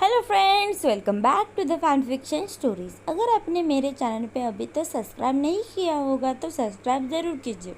Hello friends, welcome back to the fan fiction stories. अगर आपने मेरे चैनल पे अभी तक सब्सक्राइब नहीं किया होगा तो सब्सक्राइब ज़रूर कीजिए।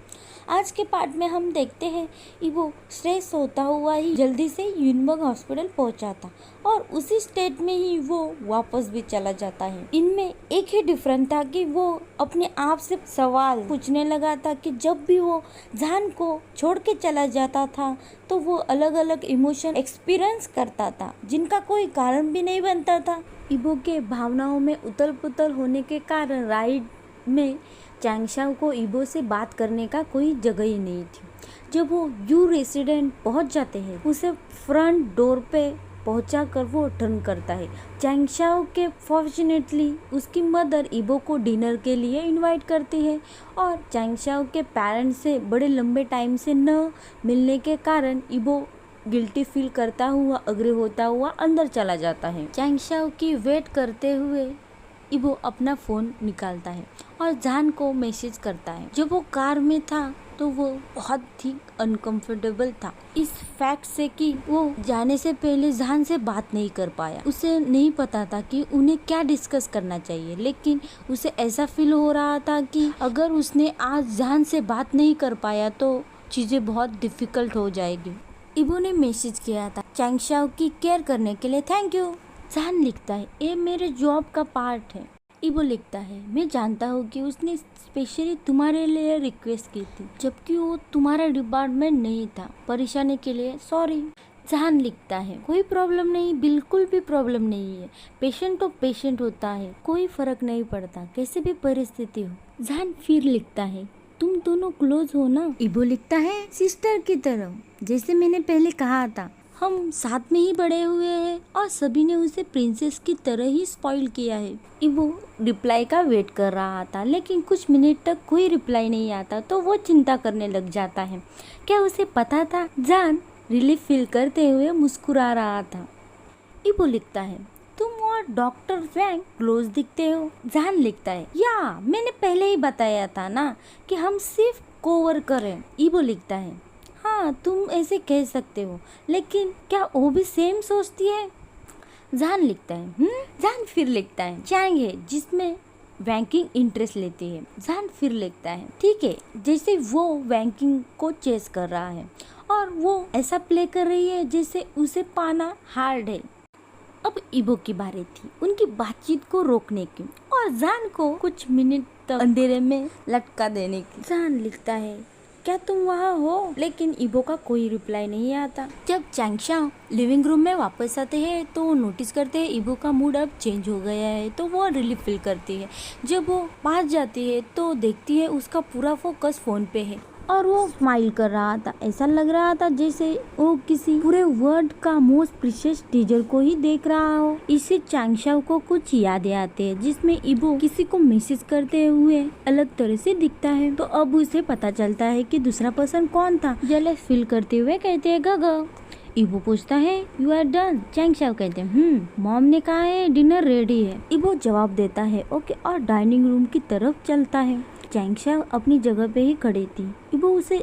आज के पार्ट में हम देखते हैं इबो स्ट्रेस होता हुआ ही जल्दी से यूनबर्ग हॉस्पिटल पहुंचा था और उसी स्टेट में ही वो वापस भी चला जाता है। इनमें एक ही डिफरेंस था कि वो अपने आप से सवाल पूछने लगा था कि जब भी वो जान को छोड़ के चला जाता था तो वो अलग अलग इमोशन एक्सपीरियंस करता था जिनका कोई कारण भी नहीं बनता था। इबो के भावनाओं में उथल पुथल होने के कारण राइड में चैंगशाओ को इबो से बात करने का कोई जगह ही नहीं थी। जब वो यू रेसिडेंट पहुंच जाते हैं उसे फ्रंट डोर पे पहुंचा कर वो टर्न करता है। चैंगशाओ के फॉर्चुनेटली उसकी मदर इबो को डिनर के लिए इनवाइट करती है और चैंगशाओ के पेरेंट्स से बड़े लंबे टाइम से न मिलने के कारण इबो गिल्टी फील करता हुआ अग्री होता हुआ अंदर चला जाता है। चैंगशाओ की वेट करते हुए इबो अपना फ़ोन निकालता है और जान को मैसेज करता है। जब वो कार में था तो वो बहुत ही अनकंफर्टेबल था इस फैक्ट से कि वो जाने से पहले जान से बात नहीं कर पाया। उसे नहीं पता था कि उन्हें क्या डिस्कस करना चाहिए, लेकिन उसे ऐसा फील हो रहा था कि अगर उसने आज जान से बात नहीं कर पाया तो चीज़ें बहुत डिफ़िकल्ट हो जाएगी। इबो ने मैसेज किया था चैंगशाओ की केयर करने के लिए थैंक यू। जान लिखता है ये मेरे जॉब का पार्ट है। इबो लिखता है मैं जानता हूँ कि उसने स्पेशली तुम्हारे लिए रिक्वेस्ट की थी जबकि वो तुम्हारा डिपार्टमेंट नहीं था। परेशानी के लिए सॉरी। जान लिखता है कोई प्रॉब्लम नहीं, बिल्कुल भी प्रॉब्लम नहीं है। पेशेंट तो पेशेंट होता है, कोई फर्क नहीं पड़ता कैसे भी परिस्थिति हो। जान फिर लिखता है तुम दोनों क्लोज हो ना। इबो लिखता है सिस्टर की तरह, जैसे मैंने पहले कहा था हम साथ में ही बड़े हुए हैं और सभी ने उसे प्रिंसेस की तरह ही स्पॉइल किया है। इबो रिप्लाई का वेट कर रहा था लेकिन कुछ मिनट तक कोई रिप्लाई नहीं आता तो वो चिंता करने लग जाता है। क्या उसे पता था? जान रिलीफ फील करते हुए मुस्कुरा रहा था। इबो लिखता है तुम और डॉक्टर वैंग क्लोज दिखते हो। जान लिखता है या मैंने पहले ही बताया था ना कि हम सिर्फ कोवर्कर हैं। इबो लिखता है हाँ तुम ऐसे कह सकते हो, लेकिन क्या वो भी सेम सोचती है? जान लिखता है जान फिर लिखता है चैंग है जिसमें वैंकिंग इंटरेस्ट लेती है। जान फिर लिखता है ठीक है, जैसे वो वैंकिंग को चेस कर रहा है और वो ऐसा प्ले कर रही है जैसे उसे पाना हार्ड है। अब इबो की बारी थी उनकी बातचीत को रोकने की और जान को कुछ मिनट तक अंधेरे में लटका देने की। जान लिखता है क्या तुम वहाँ हो? लेकिन इबो का कोई रिप्लाई नहीं आता। जब चैंगशाओ लिविंग रूम में वापस आते हैं तो वो नोटिस करते हैं इबो का मूड अब चेंज हो गया है तो वो रिलीफ फील करती है। जब वो पास जाती है तो देखती है उसका पूरा फोकस फोन पे है और वो स्माइल कर रहा था। ऐसा लग रहा था जैसे वो किसी पूरे वर्ल्ड का मोस्ट प्रीशियस टीचर को ही देख रहा हो। इससे चैंगशाओ को कुछ यादें आते हैं जिसमें इबो किसी को मैसेज करते हुए अलग तरह से दिखता है। तो अब उसे पता चलता है कि दूसरा पर्सन कौन था। जेलस फील करते हुए कहते हैं गगा। इबो पूछता है यू आर डन? चैंगशाओ कहते हैं मॉम ने कहा है डिनर रेडी है। इबो जवाब देता है ओके और डाइनिंग रूम की तरफ चलता है। चैंगशाओ अपनी जगह पे ही खड़ी थी। इबो उसे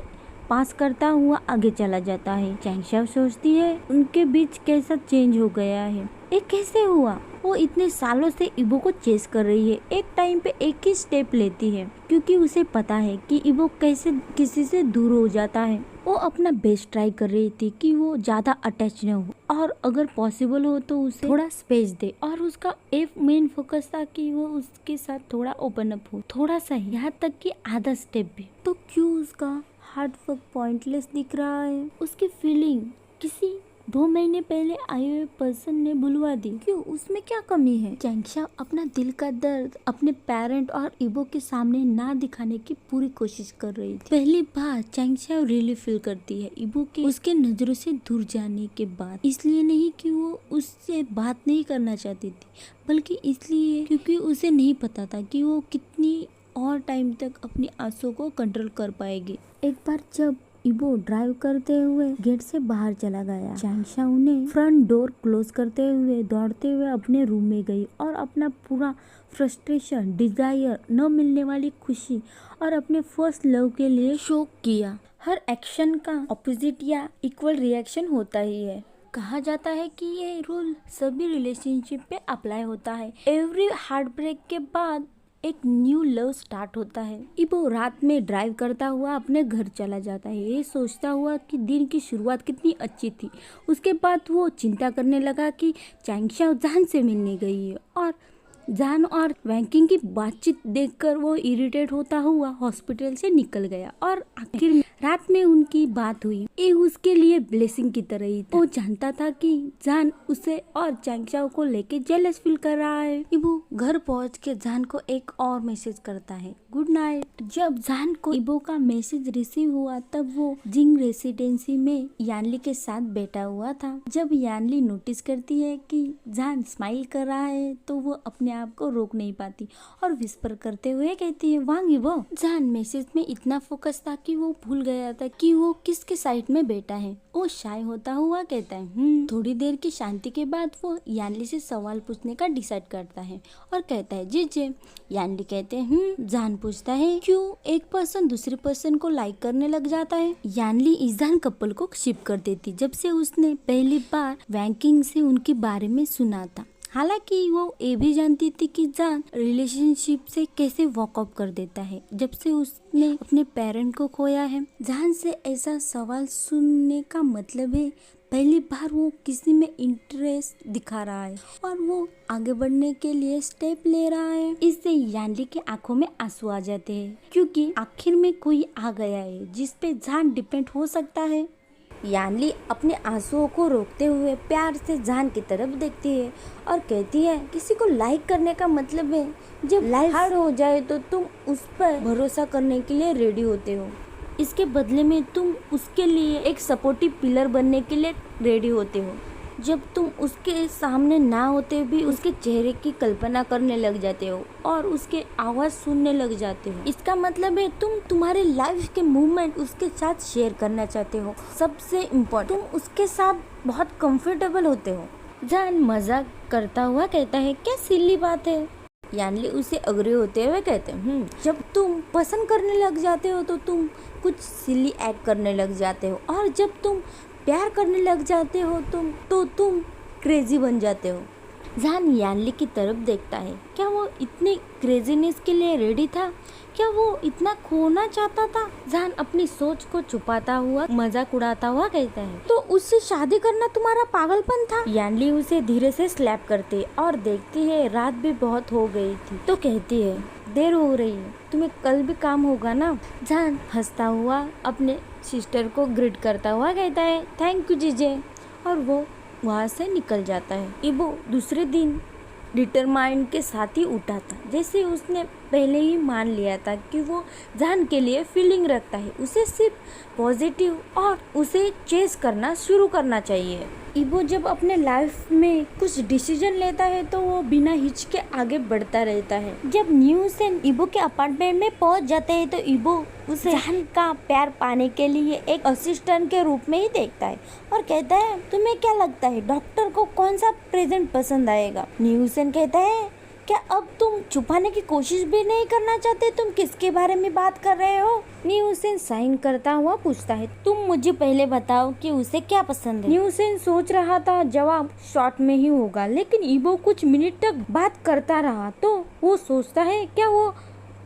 पास करता हुआ आगे चला जाता है। चैंगशाओ सोचती है उनके बीच कैसा चेंज हो गया है, ये कैसे हुआ? वो इतने सालों से इबो को चेस कर रही है, एक टाइम पे एक ही स्टेप लेती है क्योंकि उसे पता है कि इबो कैसे किसी से दूर हो जाता है। वो अपना बेस्ट ट्राई कर रही थी कि वो ज्यादा अटैच न हो और अगर पॉसिबल हो तो उसे थोड़ा स्पेस दे और उसका एक मेन फोकस था कि वो उसके साथ थोड़ा ओपन अप हो, थोड़ा सा ही, यहाँ तक कि आधा स्टेप भी। तो क्यों उसका हार्ड वर्क पॉइंटलेस दिख रहा है? उसकी फीलिंग किसी 2 महीने पहले आए हुए पर्सन ने भुलवा दी। क्यों? उसमें क्या कमी है? चैंगशाओ अपना दिल का दर्द अपने पेरेंट और इबो के सामने ना दिखाने की पूरी कोशिश कर रही थी। पहली बार चैंगशाओ रियली फील करती है इबो के उसके नजरों से दूर जाने के बाद। इसलिए नहीं कि वो उससे बात नहीं करना चाहती थी, बल्कि इसलिए क्योंकि उसे नहीं पता था कि वो कितनी और टाइम तक अपनी आंसू को कंट्रोल कर पाएगी। एक बार जब इबो ड्राइव करते हुए गेट से बाहर चला गया, चैंगशाओ ने फ्रंट डोर क्लोज करते हुए दौड़ते हुए अपने रूम में गई और अपना पूरा फ्रस्ट्रेशन, डिजायर, न मिलने वाली खुशी और अपने फर्स्ट लव के लिए शोक किया। हर एक्शन का ऑपोजिट या इक्वल रिएक्शन होता ही है। कहा जाता है कि ये रूल सभी रिलेशनशिप पे अप्लाई होता है। एवरी हार्ट ब्रेक के बाद एक न्यू लव स्टार्ट होता है। इबो रात में ड्राइव करता हुआ अपने घर चला जाता है, ये सोचता हुआ कि दिन की शुरुआत कितनी अच्छी थी। उसके बाद वो चिंता करने लगा कि चैंगशाओ जान से मिलने गई है, और जान और वैंकिंग की बातचीत देखकर वो इरिटेट होता हुआ हॉस्पिटल से निकल गया। और आखिर में रात में उनकी बात हुई। ये उसके लिए ब्लेसिंग की तरह ही था। वो जानता था कि जान उसे और चैंगशाओ को लेके जेलस फील कर रहा है। इबो घर पहुंच के जान को एक और मैसेज करता है, गुड नाइट। जब जान को इबो का मैसेज रिसीव हुआ तब वो जिंग रेसिडेंसी में यानली के साथ बैठा हुआ था। जब यानली नोटिस करती है कि जान स्माइल कर रहा है तो वो अपने आप को रोक नहीं पाती और विस्पर करते हुए कहती है, वांग इबो। जान मैसेज में इतना फोकस था कि वो भूल गया था कि वो किसके साइड में बैठा है। वो शाय होता हुआ कहता है थोड़ी देर की शांति के बाद वो यानली से सवाल पूछने का डिसाइड करता है और कहता है जी जी। यानली कहते हैं जान पूछता है क्यों एक पर्सन दूसरे पर्सन को लाइक करने लग जाता है। यानली ईजान कपल को शिप कर देती जब से उसने पहली बार वैंकिंग से उनके बारे में सुना था। हालांकि वो ये भी जानती थी कि जान रिलेशनशिप से कैसे वॉकअप कर देता है जब से उसने अपने पेरेंट को खोया है। जान से ऐसा सवाल सुनने का मतलब है पहली बार वो किसी में इंटरेस्ट दिखा रहा है और वो आगे बढ़ने के लिए स्टेप ले रहा है। इससे यानली के आंखों में आंसू आ जाते हैं क्योंकि आखिर में कोई आ गया है जिस पे जान डिपेंड हो सकता है। यानली अपने आंसुओं को रोकते हुए प्यार से जान की तरफ देखती है और कहती है किसी को लाइक करने का मतलब है जब लाइफ हार्ड हो जाए तो तुम उस पर भरोसा करने के लिए रेडी होते हो। इसके बदले में तुम उसके लिए एक सपोर्टिव पिलर बनने के लिए रेडी होते हो। जब तुम उसके सामने ना होते भी उसके चेहरे की कल्पना करने लग जाते हो और उसके आवाज सुनने लग जाते हो। इसका मतलब है तुम तुम्हारे लाइफ के मूवमेंट उसके साथ शेयर करना चाहते हो। सबसे इम्पोर्टेंट, तुम उसके साथ बहुत कंफर्टेबल होते हो। जान मजाक करता हुआ कहता है क्या सिली बात है। यानली उसे अग्री होते हुए कहते हैं जब तुम पसंद करने लग जाते हो तो तुम कुछ सिली एक्ट करने लग जाते हो और जब तुम प्यार करने लग जाते हो तुम क्रेजी बन जाते हो। जान यानली की तरफ देखता है, क्या वो इतनी क्रेजीनेस के लिए रेडी था? क्या वो इतना खोना चाहता था? जान अपनी सोच को छुपाता हुआ मजाक उड़ाता हुआ कहता है तो उससे शादी करना तुम्हारा पागलपन था। यानली उसे धीरे से स्लैप करती और देखती है रात भी बहुत हो गई थी तो कहती है देर हो रही है, तुम्हें कल भी काम होगा ना। जान हंसता हुआ अपने सिस्टर को ग्रीट करता हुआ कहता है थैंक यू जीजे और वो वहाँ से निकल जाता है। इबो दूसरे दिन डिटरमाइंड के साथ ही उठा था, जैसे उसने पहले ही मान लिया था कि वो जान के लिए फीलिंग रखता है। उसे सिर्फ पॉजिटिव और उसे चेस करना शुरू करना चाहिए। इबो जब अपने लाइफ में कुछ डिसीजन लेता है तो वो बिना हिचके आगे बढ़ता रहता है। जब न्यूज़ से इबो के अपार्टमेंट में पहुंच जाते हैं तो इबो उसे जान का प्यार पाने के लिए एक असिस्टेंट के रूप में ही देखता है और कहता है तुम्हें क्या लगता है डॉक्टर को कौन सा प्रेजेंट पसंद आएगा। न्यूसन कहता है क्या अब तुम छुपाने की कोशिश भी नहीं करना चाहते? तुम किसके बारे में बात कर रहे हो? न्यूसेन साइन करता हुआ पूछता है तुम मुझे पहले बताओ कि उसे क्या पसंद है। न्यूसेन सोच रहा था जवाब शॉर्ट में ही होगा, लेकिन इबो कुछ मिनट तक बात करता रहा तो वो सोचता है क्या वो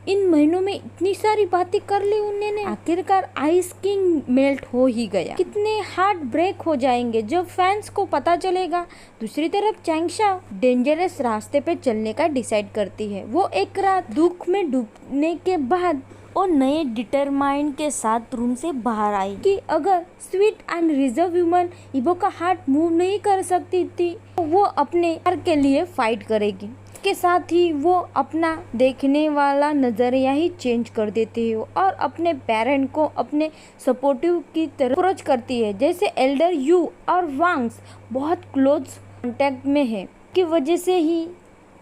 इन महीनों में इतनी सारी बातें कर ली उन्होंने। आखिरकार आइस किंग मेल्ट हो ही गया। कितने हार्ट ब्रेक हो जाएंगे जब फैंस को पता चलेगा। दूसरी तरफ चैंगशाओ डेंजरस रास्ते पे चलने का डिसाइड करती है। वो एक रात दुख में डूबने के बाद और नए डिटरमाइंड के साथ रूम से बाहर आई कि अगर स्वीट एंड रिजर्व वुमन इबो का हार्ट मूव नहीं कर सकती थी तो वो अपने प्यार के लिए फाइट करेगी। के साथ ही वो अपना देखने वाला नजरिया ही चेंज कर देती है और अपने पेरेंट को अपने सपोर्टिव की तरफ अप्रोच करती है। जैसे एल्डर यू और वांग्स बहुत क्लोज कांटेक्ट में है की वजह से ही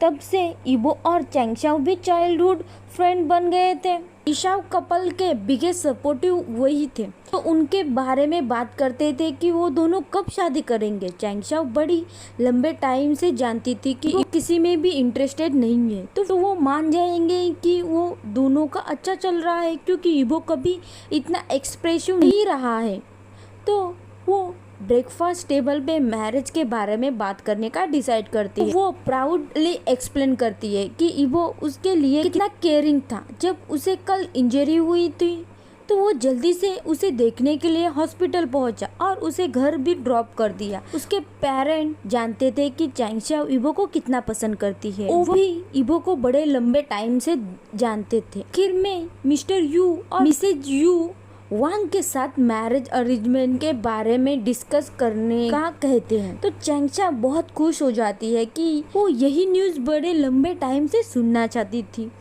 तब से इबो और चैंगशाओ भी चाइल्डहुड फ्रेंड बन गए थे। ईशाओ कपल के बिगेस्ट सपोर्टिव वही थे तो उनके बारे में बात करते थे कि वो दोनों कब शादी करेंगे। चैंगशाओ बड़ी लंबे टाइम से जानती थी कि वो किसी में भी इंटरेस्टेड नहीं है तो वो मान जाएंगे कि वो दोनों का अच्छा चल रहा है क्योंकि इबो कभी इतना एक्सप्रेसिव नहीं रहा है तो वो ब्रेकफास्ट टेबल पे मैरिज के बारे में बात करने का डिसाइड करती है। वो प्राउडली एक्सप्लेन करती है कि इवो उसके लिए कितना केयरिंग था। जब उसे कल इंजरी हुई थी तो वो जल्दी से उसे देखने के लिए हॉस्पिटल पहुंचा और उसे घर भी ड्रॉप कर दिया। उसके पेरेंट जानते थे कि चैंगशाओ इवो को कितना पसंद करती है। वो भी इवो को बड़े लंबे टाइम से जानते थे। आखिर में मिस्टर यू और मिसेज यू वांग के साथ मैरिज अरेंजमेंट के बारे में डिस्कस करने का कहते हैं तो चैंगशा बहुत खुश हो जाती है कि वो यही न्यूज़ बड़े लंबे टाइम से सुनना चाहती थी।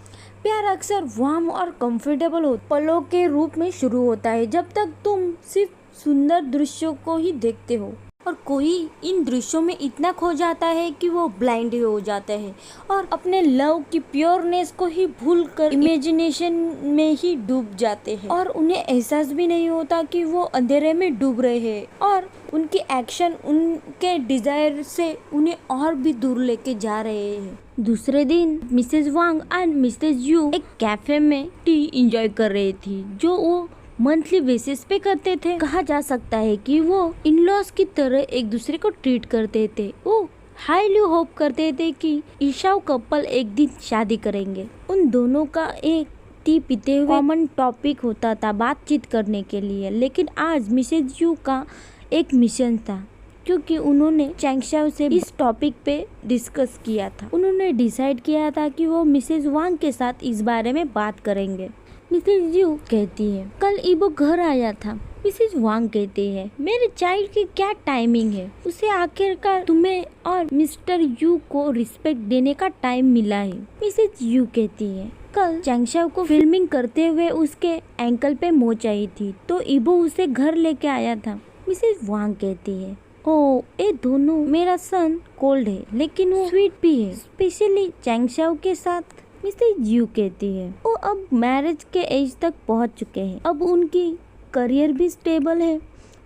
प्यार अक्सर वार्म और कंफर्टेबल पलों के रूप में शुरू होता है जब तक तुम सिर्फ सुंदर दृश्यों को ही देखते हो और कोई इन दृश्यों में इतना खो जाता है कि वो ब्लाइंड हो जाता है और अपने लव की प्योरनेस को ही भूलकर इमेजिनेशन में ही डूब जाते हैं और उन्हें एहसास भी नहीं होता कि वो अंधेरे में डूब रहे हैं और उनकी एक्शन उनके डिजायर से उन्हें और भी दूर लेके जा रहे हैं। दूसरे दिन Mrs Wang and Mrs Yu एक कैफे में टी एंजॉय कर रही थी जो वो मंथली बेसिस पे करते थे। कहा जा सकता है कि वो इन लॉज की तरह एक दूसरे को ट्रीट करते थे। वो हाईली होप करते थे कि ईशाओ कपल एक दिन शादी करेंगे। उन दोनों का एक टी पीते हुए कॉमन टॉपिक होता था बातचीत करने के लिए। लेकिन आज मिसेज यू का एक मिशन था क्योंकि उन्होंने चैंगशाओ से इस टॉपिक पे डिस्कस किया था। उन्होंने डिसाइड किया था कि वो मिसेज वांग के साथ इस बारे में बात करेंगे। मिसेज यू कहती है कल इबो घर आया था। मिसेज वांग कहती है मेरे चाइल्ड की क्या टाइमिंग है। उसे आखिरकार तुम्हें और मिस्टर यू को रिस्पेक्ट देने का टाइम मिला है। मिसेज यू कहती है कल चैंगशाओ को फिल्मिंग करते हुए उसके एंकल पे मोच आई थी तो इबो उसे घर लेके आया था। मिसेज वांग कहती है ओ ये दोनों मेरा सन कोल्ड है लेकिन वो स्वीट भी है स्पेशली चैंगशाओ के साथ। मिसेज यू कहती है वो अब मैरिज के एज तक पहुंच चुके हैं। अब उनकी करियर भी स्टेबल है।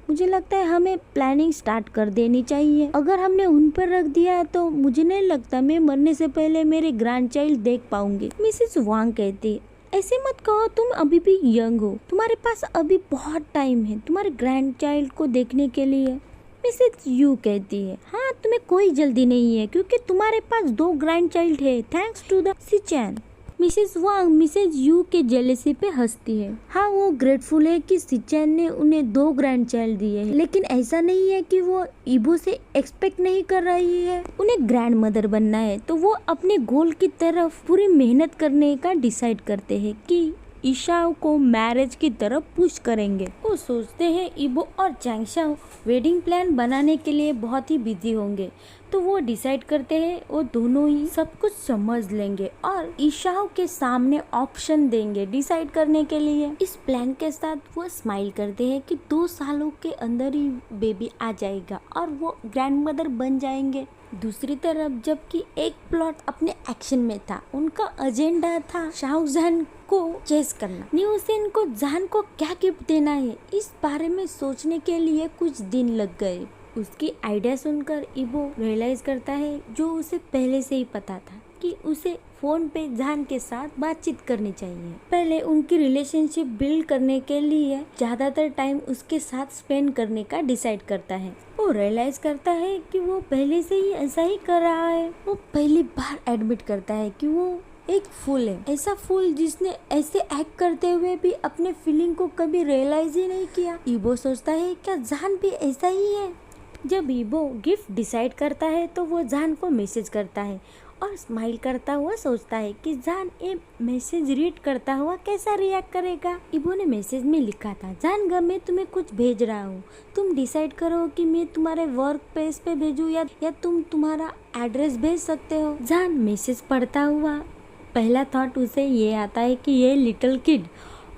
मुझे लगता है हमें प्लानिंग स्टार्ट कर देनी चाहिए। अगर हमने उन पर रख दिया तो मुझे नहीं लगता मैं मरने से पहले मेरे ग्रैंड चाइल्ड देख पाऊंगी। मिसेज वांग कहती है ऐसे मत कहो, तुम अभी भी यंग हो, तुम्हारे पास अभी बहुत टाइम है तुम्हारे ग्रैंड चाइल्ड को देखने के लिए। मिसेज यू कहती है हाँ तुम्हें कोई जल्दी नहीं है क्योंकि तुम्हारे पास 2 ग्रैंड चाइल्ड है थैंक्स टू द सिचैन। मिसेज वांग मिसेज यू के जेलेसी पे हंसती है। हाँ वो ग्रेटफुल है कि सिचैन ने उन्हें 2 ग्रैंड चाइल्ड दिए हैं लेकिन ऐसा नहीं है कि वो इबो से एक्सपेक्ट नहीं कर रही है। उन्हें ग्रैंड मदर बनना है तो वो अपने गोल की तरफ पूरी मेहनत करने का डिसाइड करते हैं कि ईशाओ को मैरिज की तरफ पुश करेंगे। वो सोचते हैं इबो और चैंगशाओ वेडिंग प्लान बनाने के लिए बहुत ही बिजी होंगे तो वो डिसाइड करते हैं वो दोनों ही सब कुछ समझ लेंगे और ईशाओ के सामने ऑप्शन देंगे डिसाइड करने के लिए। इस प्लान के साथ वो स्माइल करते हैं कि 2 सालों के अंदर ही बेबी आ जाएगा और वो ग्रैंड मदर बन जाएंगे। दूसरी तरफ जबकि एक प्लॉट अपने एक्शन में था, उनका एजेंडा था शाओजान को चेस करना। न्यूसेन को जान को क्या गिफ्ट देना है इस बारे में सोचने के लिए कुछ दिन लग गए। उसकी आइडिया सुनकर इबो रियलाइज करता है जो उसे पहले से ही पता था कि उसे फोन पे जान के साथ बातचीत करनी चाहिए। पहले उनकी रिलेशनशिप बिल्ड करने के लिए ज्यादातर टाइम उसके साथ स्पेंड करने का डिसाइड करता है। वो रियलाइज करता है कि वो पहले से ही ऐसा ही कर रहा है। वो पहली बार एडमिट करता है कि वो एक फूल है, ऐसा फूल जिसने ऐसे एक्ट करते हुए भी अपने फीलिंग को कभी रियलाइज ही नहीं किया। इबो सोचता है क्या जान भी ऐसा ही है। जब इबो गिफ्ट डिसाइड करता है तो वो जान को मैसेज करता है और स्माइल करता हुआ सोचता है कि जान ये मैसेज रीड करता हुआ कैसा रिएक्ट करेगा। इबो ने मैसेज में लिखा था जान गा मैं तुम्हें कुछ भेज रहा हूँ, तुम डिसाइड करो कि मैं तुम्हारे वर्क प्लेस पे भेजूँ या तुम तुम्हारा एड्रेस भेज सकते हो। जान मैसेज पढ़ता हुआ पहला थॉट उसे ये आता है कि ये लिटिल किड,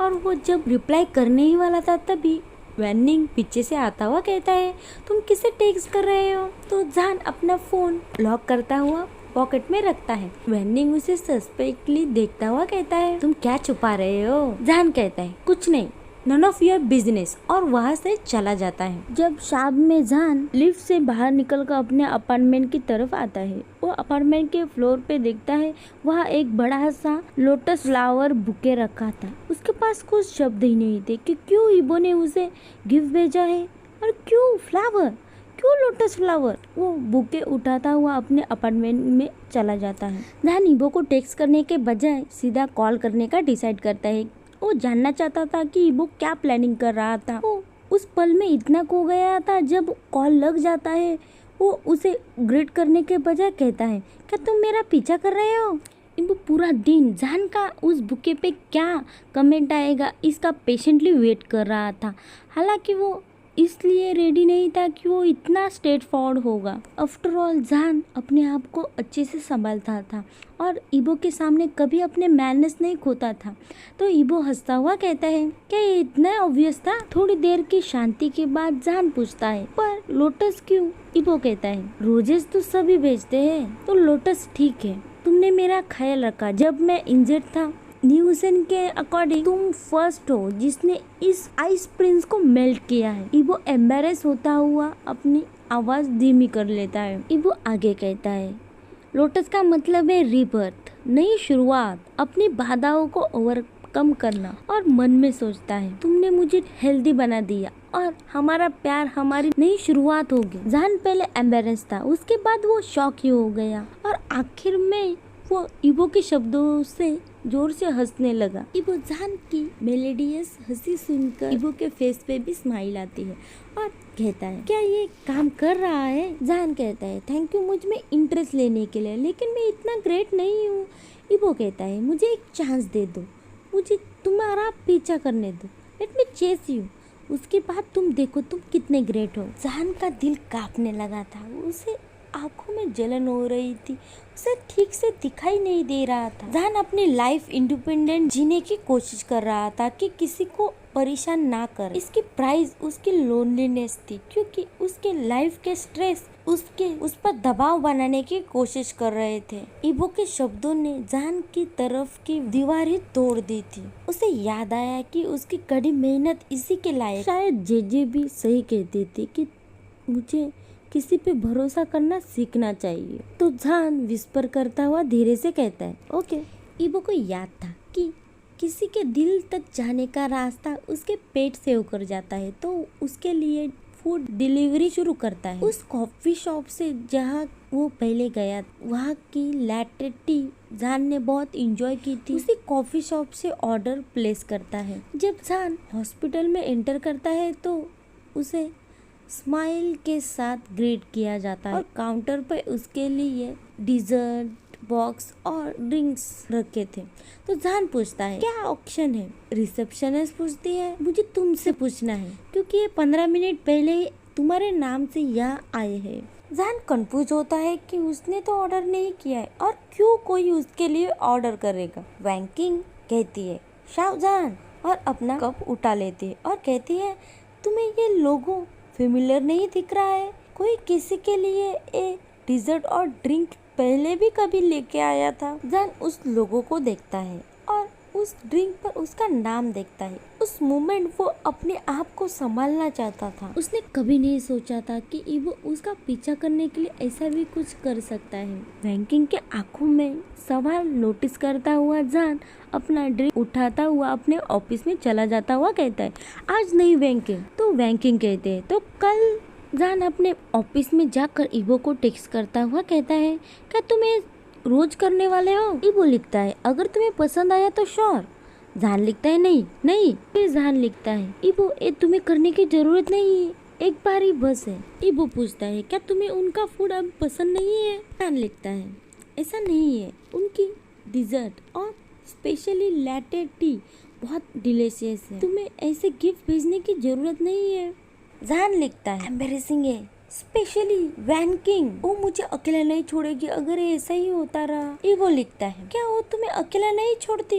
और वो जब रिप्लाई करने ही वाला था तभी वैनिंग पीछे से आता हुआ कहता है तुम किसे टेक्स्ट कर रहे हो। तो जान अपना फोन लॉक करता हुआ पॉकेट में रखता है। वैनिंग उसे सस्पेक्टली देखता हुआ कहता है तुम क्या छुपा रहे हो। जान कहता है कुछ नहीं, नन ऑफ योर बिजनेस, और वहाँ से चला जाता है। जब शाम में जान लिफ्ट से बाहर निकलकर अपने अपार्टमेंट की तरफ आता है, वो अपार्टमेंट के फ्लोर पे देखता है वहाँ एक बड़ा सा लोटस फ्लावर बुके रखा था। उसके पास कुछ शब्द ही नहीं थे कि क्यों इबो ने उसे गिफ्ट भेजा है। और क्यों फ्लावर, क्यों लोटस फ्लावर? वो बुके उठाता हुआ अपने अपार्टमेंट में चला जाता है। जहान ईबो को टेक्स्ट करने के बजाय सीधा कॉल करने का डिसाइड करता है। वो जानना चाहता था कि ईबो क्या प्लानिंग कर रहा था। वो उस पल में इतना खो गया था। जब कॉल लग जाता है वो उसे ग्रीट करने के बजाय कहता है, क्या तुम मेरा पीछा कर रहे हो? ईबो पूरा दिन जहान का उस बुके पे क्या कमेंट आएगा इसका पेशेंटली वेट कर रहा था। हालांकि वो इसलिए रेडी नहीं था कि वो इतना स्ट्रेट फॉरवर्ड होगा। आफ्टर ऑल जहान अपने आप को अच्छे से संभालता था और ईबो के सामने कभी अपने मैनर्स नहीं खोता था। तो ईबो हंसता हुआ कहता है, क्या ये इतना ऑब्वियस था? थोड़ी देर की शांति के बाद जहान पूछता है, पर लोटस क्यों? ईबो कहता है, रोजेस तो सभी भेजते हैं, तो लोटस ठीक है। तुमने मेरा ख्याल रखा जब मैं इंजर्ड था। न्यूसन के अकॉर्डिंग तुम फर्स्ट हो जिसने इस आइस प्रिंस को मेल्ट किया है। ईबो एम्बेरेस होता हुआ अपनी आवाज धीमी कर लेता है। ईबो आगे कहता है, लोटस का मतलब है रीबर्थ, नई शुरुआत, अपनी बाधाओं को ओवरकम करना। और मन में सोचता है, तुमने मुझे हेल्दी बना दिया और हमारा प्यार हमारी नई शुरुआत होगी। जहान पहले एम्बेरेस था, उसके बाद वो शॉक ही हो गया और आखिर में वो ईबो के शब्दों से जोर से हंसने लगा। ईबो जहान की मेलेडियस हंसी सुनकर ईबो के फेस पे भी स्माइल आती है और कहता है, क्या ये काम कर रहा है? जहान कहता है, थैंक यू मुझ में इंटरेस्ट लेने के लिए, लेकिन मैं इतना ग्रेट नहीं हूँ। ईबो कहता है, मुझे एक चांस दे दो, मुझे तुम्हारा पीछा करने दो, लेट मी चेस यू, उसके बाद तुम देखो तुम कितने ग्रेट हो। जहान का दिल कांपने लगा था। उसे आंखों में जलन हो रही थी, उसे ठीक से दिखाई नहीं दे रहा था। जहान अपनी लाइफ इंडिपेंडेंट जीने की कोशिश कर रहा था कि किसी को परेशान ना करे। इसकी प्राइस उसकी लोनलीनेस थी, क्योंकि उसके लाइफ के स्ट्रेस उस पर दबाव बनाने की कोशिश कर रहे थे। ईबो के शब्दों ने जहान की तरफ की दीवारें तोड़ दी थी। उसे याद आया कि उसकी कड़ी मेहनत इसी के लायक। शायद जेजे भी सही कहती थी कि मुझे किसी पे भरोसा करना सीखना चाहिए। तो जहान विस्पर करता हुआ धीरे से कहता है, ओके। ईबो को याद था कि किसी के दिल तक जाने का रास्ता उसके पेट से होकर जाता है, तो उसके लिए फूड डिलीवरी शुरू करता है। उस कॉफी शॉप से जहाँ वो पहले गया, वहाँ की लैटे टी जहान ने बहुत इंजॉय की थी। उसी कॉफी शॉप से ऑर्डर प्लेस करता है। जब जहान हॉस्पिटल में एंटर करता है तो उसे स्माइल के साथ ग्रीट किया जाता है और काउंटर पर उसके लिए डिजर्ट बॉक्स और ड्रिंक्स रखे थे। तो जहान पूछता है, क्या ऑप्शन है? रिसेप्शनिस्ट पूछती है, मुझे तुमसे पूछना है क्योंकि ये 15 मिनट पहले ही तुम्हारे नाम से यहाँ आए हैं। जहान कंफ्यूज होता है कि उसने तो ऑर्डर नहीं किया है और क्यों कोई उसके लिए ऑर्डर करेगा। वैंकिंग कहती है, शाहजहान, और अपना कप उठा लेती है और कहती है, तुम्हें ये लोगो फेमिलियर नहीं दिख रहा है? कोई किसी के लिए एक डिजर्ट और ड्रिंक पहले भी कभी लेके आया था। जहान उस लोगों को देखता है और उस ड्रिंक पर उसका नाम देखता है। उस मोमेंट वो अपने आप को संभालना चाहता था। उसने कभी नहीं सोचा था कि ईबो उसका पीछा करने के लिए ऐसा भी कुछ कर सकता है। वैंकिंग के आंखों में सवाल नोटिस करता हुआ जहान अपना ड्रिंक उठाता हुआ अपने ऑफिस में चला जाता हुआ कहता है, आज नहीं वैंकिंग। तो वैंकिंग कहते हैं, तो कल। जहान अपने ऑफिस में जाकर ईबो को टेक्स्ट करता हुआ कहता है, क्या तुम्हें रोज करने वाले हो? ईबो लिखता है, अगर तुम्हें पसंद आया तो श्योर। जहान लिखता है, नहीं नहीं। फिर जहान लिखता है, ईबो ये तुम्हें करने की जरूरत नहीं है, एक बार ही बस है। ईबो पूछता है, क्या तुम्हें उनका फूड अब पसंद नहीं है? जहान लिखता है, ऐसा नहीं है, उनकी डिजर्ट और स्पेशली लैटे टी बहुत डिलीशियस है, तुम्हें ऐसे गिफ्ट भेजने की जरूरत नहीं है। जहान लिखता है, एम्बैरेसिंग है, स्पेशली वैंकिंग, वो मुझे अकेला नहीं छोड़ेगी अगर ऐसा ही होता रहा। ईबो लिखता है, क्या वो तुम्हें अकेला नहीं छोड़ती?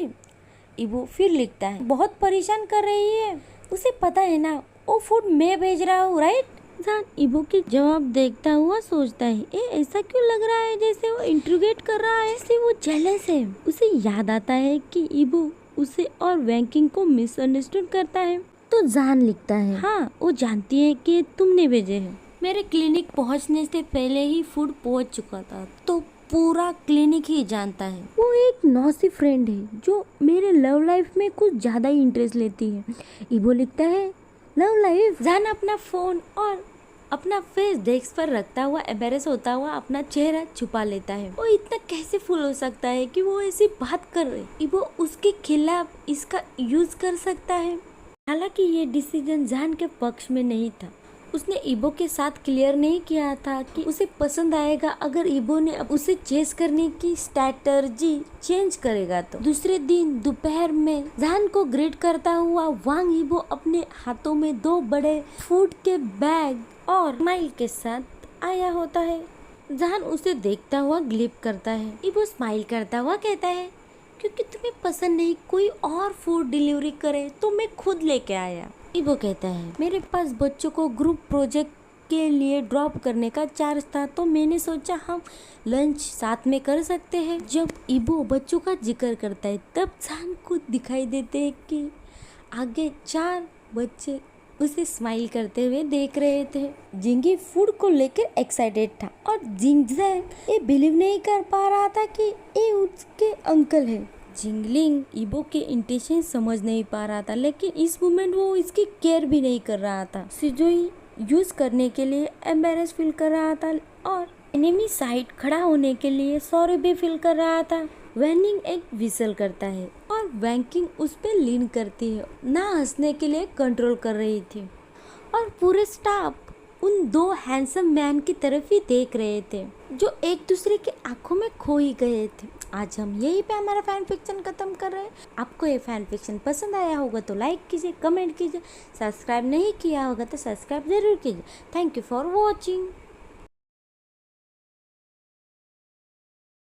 ईबो फिर लिखता है, बहुत परेशान कर रही है, उसे पता है ना वो फूड मैं भेज रहा हूँ, राइट? जहान ईबो के जवाब देखता हुआ सोचता है, ऐसा क्यों लग रहा है जैसे वो इंट्रोगेट कर रहा है, जैसे वो जेलस है। उसे याद आता है कि ईबो उसे और वैंकिंग को मिसअंडरस्टूड करता है। तो जहान लिखता है, हाँ वो जानती है कि तुमने भेजे हैं, मेरे क्लिनिक पहुंचने से पहले ही फूड पहुंच चुका था, तो पूरा क्लिनिक ही जानता है। वो एक नॉसी फ्रेंड है जो मेरे लव लाइफ में कुछ ज्यादा ही इंटरेस्ट लेती है। ईबो लिखता है, लव लाइफ। जान अपना फोन और अपना फेस डेस्क पर रखता हुआ एम्बेरस होता हुआ अपना चेहरा छुपा लेता है। वो इतना कैसे फूल हो सकता है कि वो ऐसी बात कर रहे, वो उसके खिलाफ इसका यूज कर सकता है। हालांकि ये डिसीजन जान के पक्ष में नहीं था। उसने इबो के साथ क्लियर नहीं किया था कि उसे पसंद आएगा अगर इबो ने उसे चेस करने की स्ट्रैटेजी चेंज करेगा तो। दूसरे दिन दोपहर में जान को ग्रीट करता हुआ वांग इबो अपने हाथों में 2 बड़े फूड के बैग और स्माइल के साथ आया होता है। जान उसे देखता हुआ ग्लिप करता है। इबो स्माइल करता हुआ कहता है, क्योंकि तुम्हें पसंद नहीं कोई और फूड डिलीवरी करे तो मैं खुद लेके आया। इबो कहता है, मेरे पास बच्चों को ग्रुप प्रोजेक्ट के लिए ड्रॉप करने का चार्ज था तो मैंने सोचा हम लंच साथ में कर सकते हैं। जब इबो बच्चों का जिक्र करता है तब जान को दिखाई देते हैं कि आगे 4 बच्चे उसे स्माइल करते हुए देख रहे थे। जिंगी फूड को लेकर एक्साइटेड था और जिंगजैंग ये बिलीव नहीं कर पा रहा था कि ये उसके अंकल है। जिंगलिंग इबो के इंटेंशन समझ नहीं पा रहा था, लेकिन इस मोमेंट वो इसकी केयर भी नहीं कर रहा था। सिजोई यूज करने के लिए एम्बेरस फील कर रहा था और एनिमी साइड खड़ा होने के लिए सॉरी भी फील कर रहा था। वैनिंग एक विसल करता है और वैंकिंग उस पे लीन करती है, ना हंसने के लिए कंट्रोल कर रही थी और पूरे स्टाफ उन 2 हैंडसम मैन की तरफ ही देख रहे थे जो एक दूसरे की आंखों में खो ही गए थे। आज हम यहीं पे हमारा फैन फिक्शन खत्म कर रहे हैं। आपको ये फैन फिक्शन पसंद आया होगा तो लाइक कीजिए, कमेंट कीजिए, सब्सक्राइब नहीं किया होगा तो सब्सक्राइब जरूर कीजिए। Thank you for watching.